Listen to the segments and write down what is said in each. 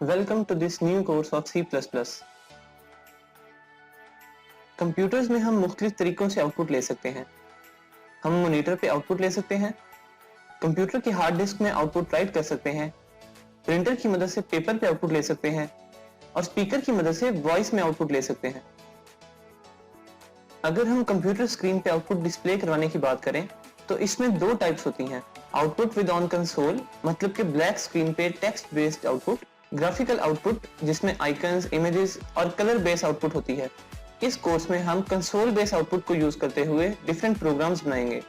Welcome to this new course of C++. Computers में हम मुख्तलिफ तरीकों से आउटपुट ले सकते हैं। हम मॉनिटर पे आउटपुट ले सकते हैं, कंप्यूटर के हार्ड डिस्क में आउटपुट राइट कर सकते हैं, प्रिंटर की मदद से पेपर पे आउटपुट ले सकते हैं और स्पीकर की मदद से वॉइस में आउटपुट ले सकते हैं। अगर हम कंप्यूटर स्क्रीन पे आउटपुट डिस्प्ले करवाने की बात करें तो इसमें दो टाइप्स होती हैं। आउटपुट विद ऑन कंसोल मतलब कि ब्लैक स्क्रीन पे text based output, graphical output जिसमें आइकन्स, इमेजेस और कलर बेस्ड आउटपुट होती है। इस कोर्स में हम कंसोल बेस्ड आउटपुट को यूज करते हुए डिफरेंट प्रोग्राम्स बनाएंगे।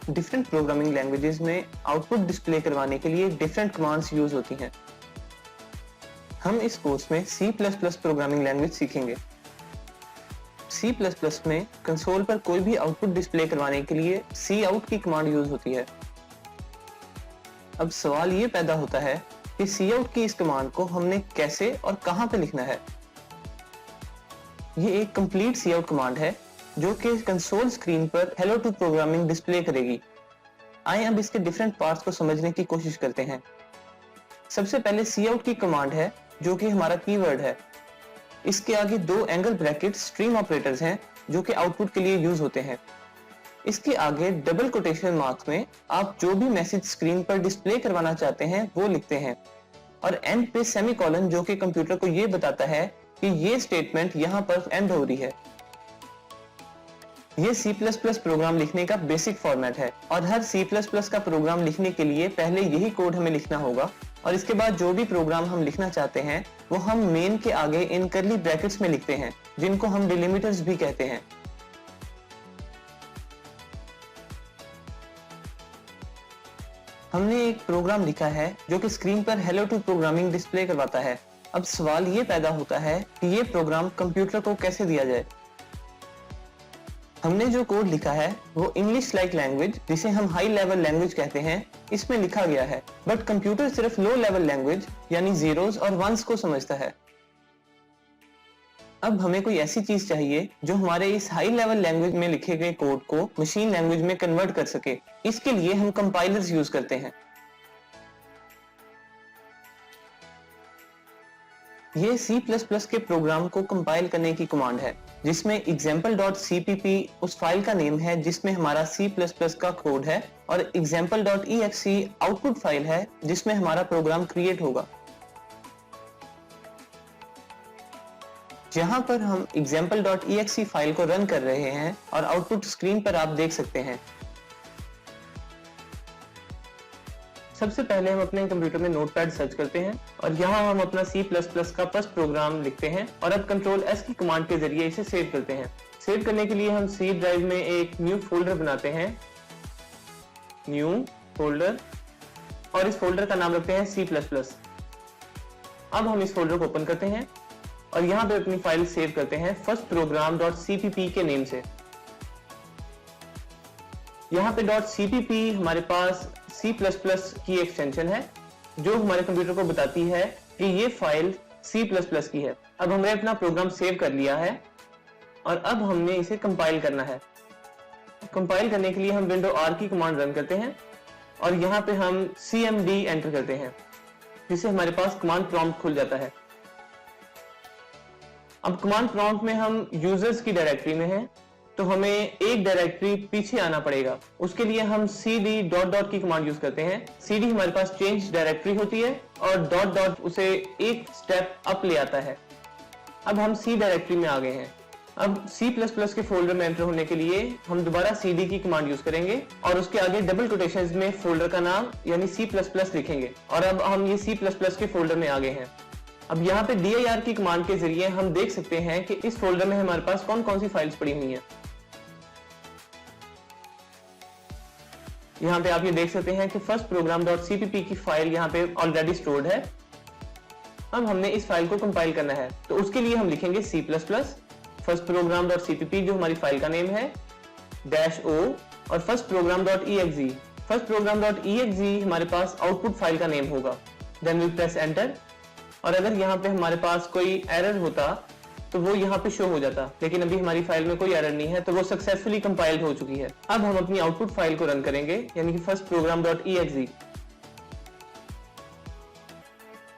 डिफरेंट प्रोग्रामिंग लैंग्वेजेस में आउटपुट डिस्प्ले करवाने के लिए डिफरेंट कमांड्स यूज होती हैं। हम इस कोर्स में C++ प्रोग्रामिंग लैंग्वेज सीखेंगे। C++ में कंसोल पर कोई भी आउटपुट डिस्प्ले करवाने के लिए cout की कमांड यूज होती है। अब सवाल ये पैदा होता है कि cout की इस कमांड को हमने कैसे और कहां पे लिखना है। ये एक कंप्लीट cout कमांड है जो कि कंसोल स्क्रीन पर हेलो टू प्रोग्रामिंग डिस्प्ले करेगी। आइए अब इसके डिफरेंट पार्ट्स को समझने की कोशिश करते हैं। सबसे पहले cout की कमांड है जो कि हमारा कीवर्ड है। इसके आगे दो एंगल ब्रैकेट स्ट्रीम ऑपरेटर्स हैं जो कि आउटपुट के लिए यूज होते हैं। इसके आगे डबल कोटेशन मार्क्स में आप जो भी मैसेज स्क्रीन पर डिस्प्ले करवाना चाहते हैं वो लिखते हैं और एंड पे सेमीकोलन जो कि कंप्यूटर को ये बताता है कि ये स्टेटमेंट यहां पर एंड हो रही है। ये C++ प्रोग्राम लिखने का बेसिक फॉर्मेट है और हर C++ का प्रोग्राम लिखने के लिए पहले यही कोड हमें लिखना होगा और इसके बाद जो भी प्रोग्राम हम लिखना चाहते हैं वो हम मेन के आगे इन कर्ली ब्रैकेट्स में लिखते हैं जिनको हम डिलिमिटर्स भी कहते हैं। हमने एक प्रोग्राम लिखा है जो कि स्क्रीन पर हेलो टू प्रोग्रामिंग डिस्प्ले करवाता है। अब सवाल ये पैदा होता है कि ये प्रोग्राम कंप्यूटर को कैसे दिया जाए। हमने जो कोड लिखा है वो इंग्लिश लाइक लैंग्वेज जिसे हम हाई लेवल लैंग्वेज कहते हैं इसमें लिखा गया है, बट कंप्यूटर सिर्फ लो लेवल लैंग्वेज यानी जीरोस और वंस को समझता है। अब हमें कोई ऐसी चीज चाहिए जो हमारे इस हाई लेवल लैंग्वेज में लिखे गए कोड को मशीन लैंग्वेज में कन्वर्ट कर सके। इसके लिए हम कंपाइलर्स यूज करते हैं। ये C++ के प्रोग्राम को कंपाइल करने की कमांड है जिसमें example.cpp उस फाइल का नेम है जिसमें हमारा C++ का कोड है और example.exe आउटपुट फाइल है जिसमें हमारा प्रोग्राम क्रिएट होगा। जहां पर हम example.exe फाइल को रन कर रहे हैं और आउटपुट स्क्रीन पर आप देख सकते हैं। सबसे पहले हम अपने कंप्यूटर में नोटपैड सर्च करते हैं और यहाँ हम अपना C++ का फर्स्ट प्रोग्राम लिखते हैं और अब कंट्रोल S की कमांड के जरिए इसे सेव करते हैं। सेव करने के लिए हम C ड्राइव में एक न्यू फोल्डर बनाते हैं, न्यू फोल्डर, और इस फोल्डर का नाम रखते हैं C++। अब हम इस फोल्डर को ओपन करते हैं और यहाँ पे अपनी फाइल सेव करते हैं फर्स्ट प्रोग्राम.cpp के नेम से। यहाँ पे .cpp हमारे पास C++ की एक्सटेंशन है जो हमारे कंप्यूटर को बताती है कि ये फाइल C++ की है। अब हमने अपना प्रोग्राम सेव कर लिया है और अब हमने इसे कंपाइल करना है। कंपाइल करने के लिए हम विंडो R की कमांड रन करते हैं और यहाँ पे हम cmd एंटर करते हैं जिससे हमारे पास कमांड प्रॉम्प्ट खुल जाता है। अब कमांड प्रॉम्प्ट में हम यूजर्स की डायरेक्टरी में हैं तो हमें एक डायरेक्टरी पीछे आना पड़ेगा। उसके लिए हम cd ... की कमांड यूज करते हैं। cd हमारे पास चेंज डायरेक्टरी होती है और ... उसे एक स्टेप अप ले आता है। अब हम C डायरेक्टरी में आ गए हैं। अब C++ के फोल्डर में एंटर होने के लिए हम दोबारा cd की कमांड यूज करेंगे और उसके आगे डबल कोटेशंस में फोल्डर का नाम यानी C++ लिखेंगे और अब हम ये C++ के फोल्डर में आ गए हैं। अब यहाँ पे dir की कमांड के जरिए हम देख सकते हैं कि इस फोल्डर में हमारे पास कौन कौन सी फाइल्स पड़ी हुई हैं। यहाँ पे आप ये देख सकते हैं कि फर्स्ट प्रोग्राम.cpp की फाइल यहाँ पे ऑलरेडी स्टोर्ड है। अब हमने इस फाइल को कंपाइल करना है तो उसके लिए हम लिखेंगे C++ फर्स्ट प्रोग्राम.cpp जो हमारी फाइल का नेम है -o और फर्स्ट प्रोग्राम.exe। फर्स्ट प्रोग्राम.exe हमारे पास आउटपुट फाइल का नेम होगा। देन वी प्रेस एंटर और अगर यहाँ पे हमारे पास कोई एरर होता तो वो यहाँ पे शो हो जाता, लेकिन अभी हमारी फाइल में कोई एरर नहीं है तो वो सक्सेसफुली कंपाइल्ड हो चुकी है। अब हम अपनी आउटपुट फाइल को रन करेंगे यानी कि फर्स्ट प्रोग्राम.exe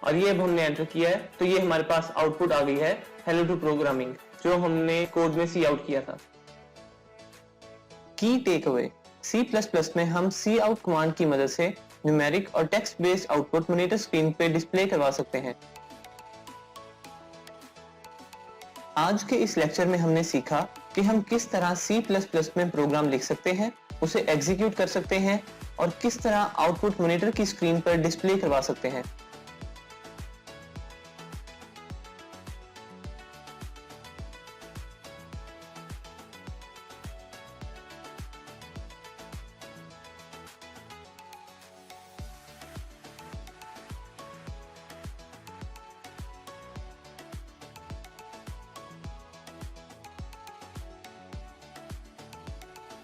और ये अब हमने एंटर किया है तो ये हमारे पास आउटपुट आ गई है हेलो टू प्रोग्रामिंग, जो हमने कोड में सी आउट किया था। की टेक अवे, C++ में हम सी आउट कमांड की मदद से न्यूमेरिक और text based output monitor screen पे डिस्प्ले करवा सकते हैं। आज के इस लेक्चर में हमने सीखा कि हम किस तरह C++ में प्रोग्राम लिख सकते हैं, उसे एग्जीक्यूट कर सकते हैं और किस तरह आउटपुट मॉनिटर की स्क्रीन पर डिस्प्ले करवा सकते हैं।